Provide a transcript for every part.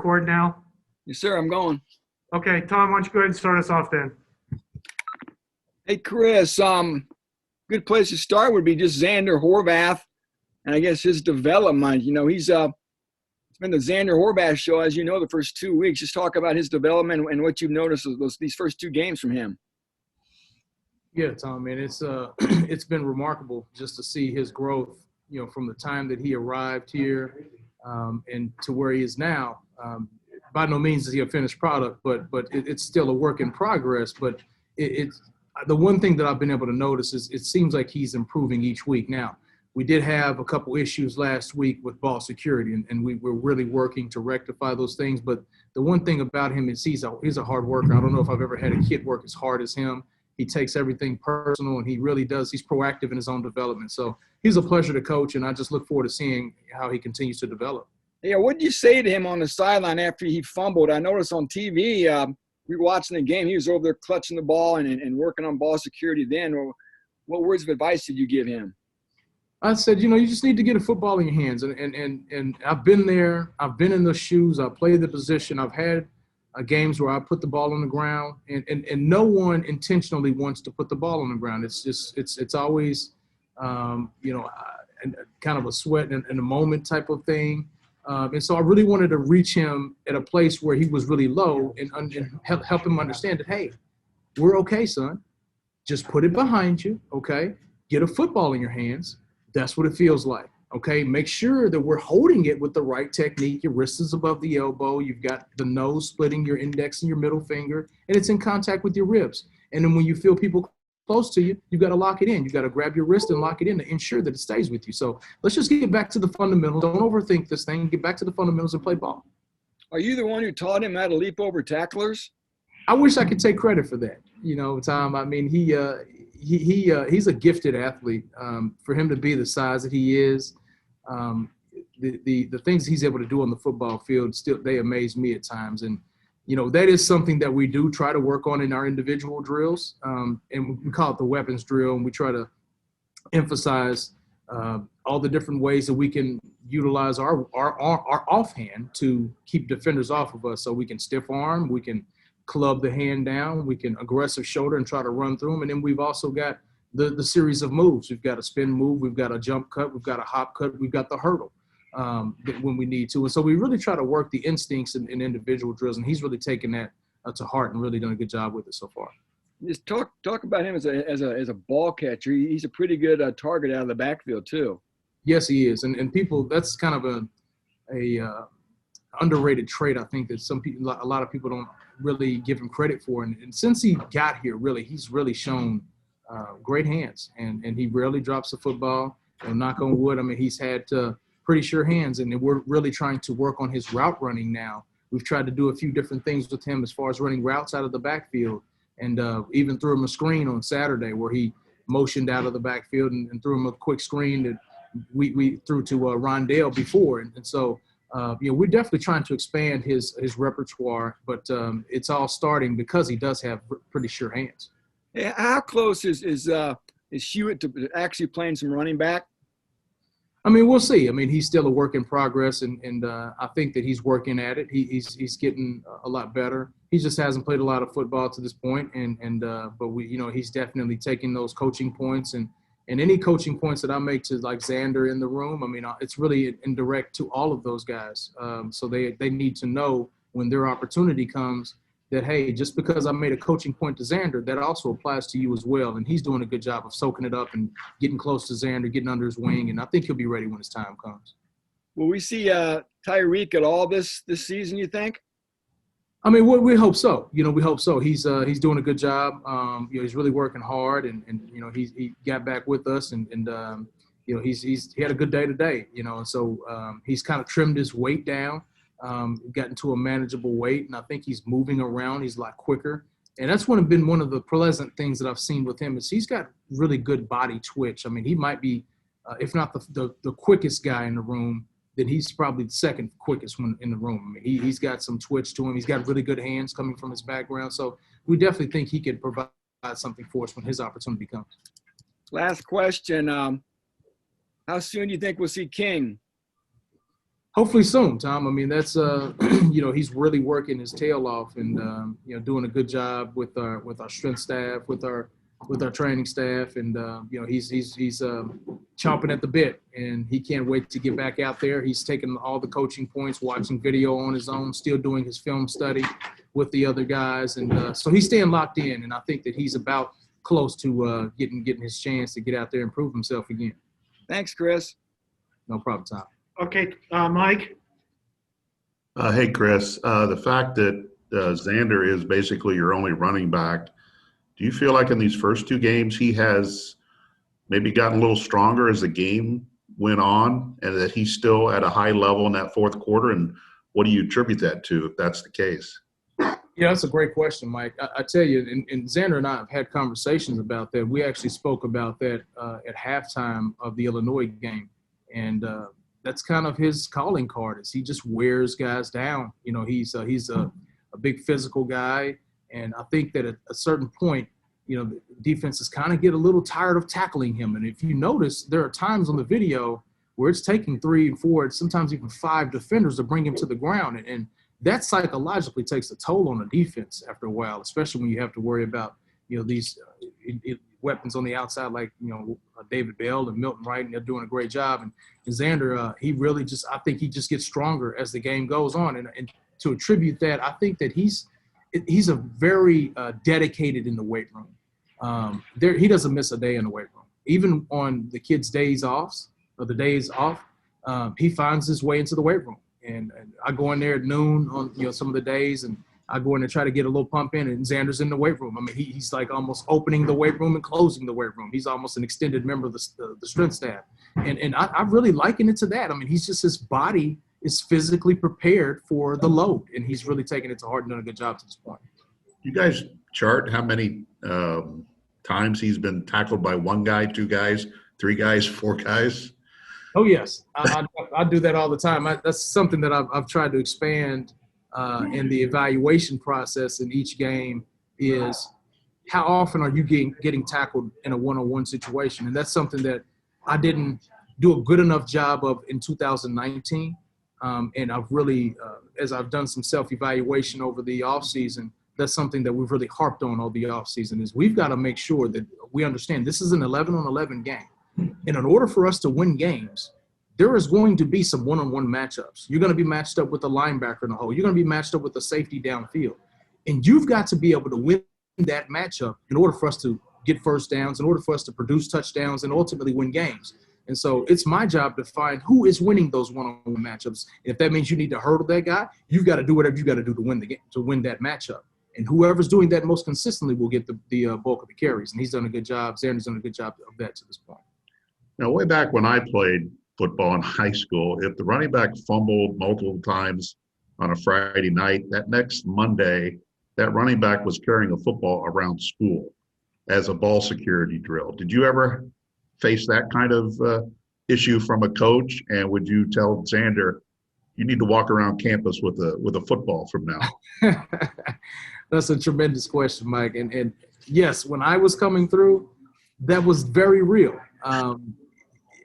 record now? Yes, sir. I'm going. Okay, Tom, why don't you go ahead and start us off then? Hey, Chris. Good place to start would be just Xander Horvath, and I guess his development. He's it's been the Xander Horvath show, as you know, the first 2 weeks. Just talk about his development and what you've noticed of these first two games from him. Yeah, Tom, man, it's it's been remarkable just to see his growth. From the time that he arrived here and to where he is now. By no means is he a finished product, but it's still a work in progress. But it's the one thing that I've been able to notice is it seems like he's improving each week. Now, we did have a couple issues last week with ball security, and we're really working to rectify those things. But the one thing about him is he's a hard worker. I don't know if I've ever had a kid work as hard as him. He takes everything personal, and he really does. He's proactive in his own development. So he's a pleasure to coach, and I just look forward to seeing how he continues to develop. Yeah, what did you say to him on the sideline after he fumbled? I noticed on TV, we were watching the game. He was over there clutching the ball and working on ball security then. What words of advice did you give him? I said, you just need to get a football in your hands. And I've been there. I've been in those shoes. I've played the position. I've had games where I put the ball on the ground. And no one intentionally wants to put the ball on the ground. It's just it's always, kind of a sweat in a moment type of thing. And so I really wanted to reach him at a place where he was really low and help him understand that, hey, we're okay, son. Just put it behind you, okay? Get a football in your hands. That's what it feels like, okay? Make sure that we're holding it with the right technique. Your wrist is above the elbow. You've got the nose splitting your index and your middle finger, and it's in contact with your ribs. And then when you feel people close to you, you've got to lock it in. You've got to grab your wrist and lock it in to ensure that it stays with you. So let's just get back to the fundamentals. Don't overthink this thing. Get back to the fundamentals and play ball. Are you the one who taught him how to leap over tacklers? I wish I could take credit for that. Tom, I mean, he's a gifted athlete. For him to be the size that he is, the things he's able to do on the football field, still they amaze me at times. And that is something that we do try to work on in our individual drills. And we call it the weapons drill. And we try to emphasize all the different ways that we can utilize our offhand to keep defenders off of us. So we can stiff arm, we can club the hand down, we can aggressive shoulder and try to run through them. And then we've also got the series of moves. We've got a spin move, we've got a jump cut, we've got a hop cut, we've got the hurdle. When we need to. And so we really try to work the instincts in individual drills, and he's really taken that to heart and really done a good job with it so far. Just talk about him as a ball catcher. He's a pretty good target out of the backfield too. Yes, he is. And people, that's kind of a underrated trait, I think, that a lot of people don't really give him credit for. And since he got here, he's really shown great hands, and he rarely drops the football. And knock on wood, I mean, he's had pretty sure hands, and we're really trying to work on his route running now. We've tried to do a few different things with him as far as running routes out of the backfield, and even threw him a screen on Saturday where he motioned out of the backfield and threw him a quick screen that we threw to Rondale before. And so, we're definitely trying to expand his repertoire, but it's all starting because he does have pretty sure hands. Yeah, how close is Hewitt to actually playing some running back? I mean, we'll see. I mean, he's still a work in progress, and I think that he's working at it. He's getting a lot better. He just hasn't played a lot of football to this point, but he's definitely taking those coaching points and any coaching points that I make to like Xander in the room. I mean, it's really indirect to all of those guys. So they need to know when their opportunity comes that, hey, just because I made a coaching point to Xander, that also applies to you as well. And he's doing a good job of soaking it up and getting close to Xander, getting under his wing. And I think he'll be ready when his time comes. Will we see Tyrique at all this season, you think? I mean, we hope so. We hope so. He's doing a good job. He's really working hard, and he got back with us, and he had a good day today. And so he's kind of trimmed his weight down. Gotten to a manageable weight, and I think he's moving around. He's a lot quicker, and that's been one of the pleasant things that I've seen with him is he's got really good body twitch. I mean, he might be, if not the quickest guy in the room, then he's probably the second quickest one in the room. I mean, he's got some twitch to him. He's got really good hands coming from his background, so we definitely think he could provide something for us when his opportunity comes. Last question: how soon do you think we'll see King? Hopefully soon, Tom. I mean, that's he's really working his tail off and, doing a good job with our strength staff, with our training staff. And, he's chomping at the bit, and he can't wait to get back out there. He's taking all the coaching points, watching video on his own, still doing his film study with the other guys. And so he's staying locked in, and I think that he's about close to getting his chance to get out there and prove himself again. Thanks, Chris. No problem, Tom. Okay, Mike. Hey, Chris. The fact that Xander is basically your only running back, do you feel like in these first two games he has maybe gotten a little stronger as the game went on, and that he's still at a high level in that fourth quarter? And what do you attribute that to, if that's the case? Yeah, that's a great question, Mike. I tell you, and Xander and I have had conversations about that. We actually spoke about that at halftime of the Illinois game. And that's kind of his calling card, is he just wears guys down. He's a big physical guy. And I think that at a certain point, the defenses kind of get a little tired of tackling him. And if you notice, there are times on the video where it's taking 3 and 4, sometimes even 5 defenders to bring him to the ground. And that psychologically takes a toll on the defense after a while, especially when you have to worry about, these weapons on the outside like, David Bell and Milton Wright, and they're doing a great job. And Xander, he really I think he just gets stronger as the game goes on. And to attribute that, I think that he's a very dedicated in the weight room. He doesn't miss a day in the weight room. Even on the kids' days off, he finds his way into the weight room. And I go in there at noon on some of the days, and I go in and try to get a little pump in, and Xander's in the weight room. I mean, he's like almost opening the weight room and closing the weight room. He's almost an extended member of the strength staff. And I really liken it to that. I mean, his body is physically prepared for the load, and he's really taking it to heart and done a good job to this point. You guys chart how many times he's been tackled by one guy, 2 guys, 3 guys, 4 guys? Oh, yes. I do that all the time. That's something that I've tried to expand in the evaluation process in each game, is how often are you getting tackled in a one-on-one situation? And that's something that I didn't do a good enough job of in 2019. And I've really, as I've done some self-evaluation over the offseason, that's something that we've really harped on all the offseason, is we've got to make sure that we understand this is an 11-on-11 game. And in order for us to win games, there is going to be some one-on-one matchups. You're going to be matched up with a linebacker in the hole. You're going to be matched up with a safety downfield. And you've got to be able to win that matchup in order for us to get first downs, in order for us to produce touchdowns, and ultimately win games. And so it's my job to find who is winning those one-on-one matchups. And if that means you need to hurdle that guy, you've got to do whatever you got to do to win the game, to win that matchup. And whoever's doing that most consistently will get the bulk of the carries. And he's done a good job. Xander's done a good job of that to this point. Now, way back when I played football in high school, if the running back fumbled multiple times on a Friday night, that next Monday, that running back was carrying a football around school as a ball security drill. Did you ever face that kind of issue from a coach? And would you tell Xander, you need to walk around campus with a football from now? That's a tremendous question, Mike. And yes, when I was coming through, that was very real.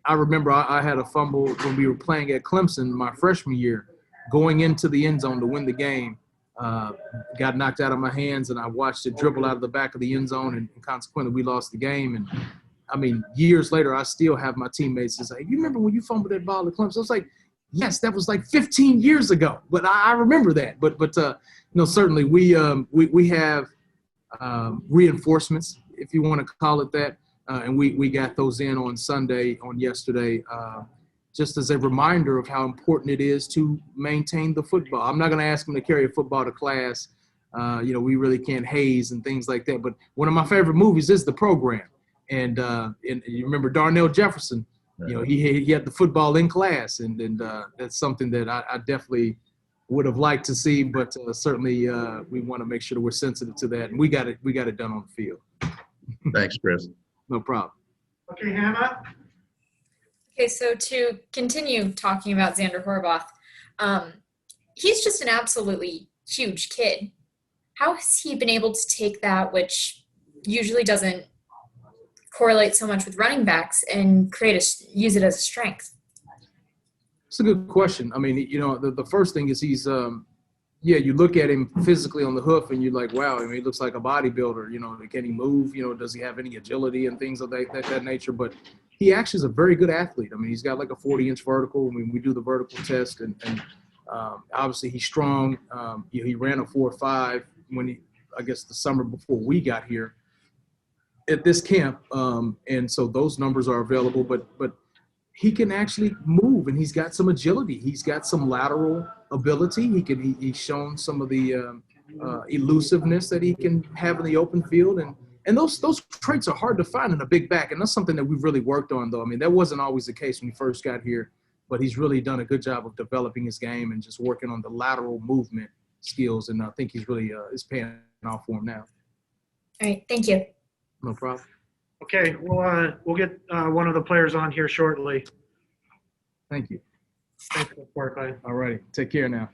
I remember I had a fumble when we were playing at Clemson my freshman year, going into the end zone to win the game. Got knocked out of my hands, and I watched it dribble out of the back of the end zone, and consequently we lost the game. And I mean, years later, I still have my teammates say, "You remember when you fumbled that ball at Clemson?" I was like, "Yes, that was like 15 years ago," but I remember that. But certainly we have reinforcements, if you want to call it that, and we got those in on yesterday, just as a reminder of how important it is to maintain the football. I'm not going to ask them to carry a football to class. We really can't haze and things like that. But one of my favorite movies is The Program. And you remember Darnell Jefferson, he had the football in class. And that's something that I definitely would have liked to see. But certainly we want to make sure that we're sensitive to that. And we got it done on the field. Thanks, Chris. No problem. Okay, Hannah. Okay, so to continue talking about Xander Horvath, he's just an absolutely huge kid. How has he been able to take that, which usually doesn't correlate so much with running backs, and use it as a strength? It's a good question. I mean, the first thing is he's yeah, you look at him physically on the hoof and you're like, wow, I mean, he looks like a bodybuilder. You know, can he move? You know, does he have any agility and things of that nature? But he actually is a very good athlete. I mean, he's got like a 40-inch vertical. I mean, we do the vertical test, and obviously he's strong. He ran a 4.5 when I guess the summer before we got here at this camp. And so those numbers are available, but he can actually move, and he's got some agility. He's got some lateral ability. He's shown some of the elusiveness that he can have in the open field, and those traits are hard to find in a big back, and that's something that we've really worked on, though. I mean, that wasn't always the case when he first got here, but he's really done a good job of developing his game and just working on the lateral movement skills, and I think he's really is paying off for him now. All right, thank you. No problem. Okay, we'll get one of the players on here shortly. Thank you. Thanks, Barclay. All righty. Take care now.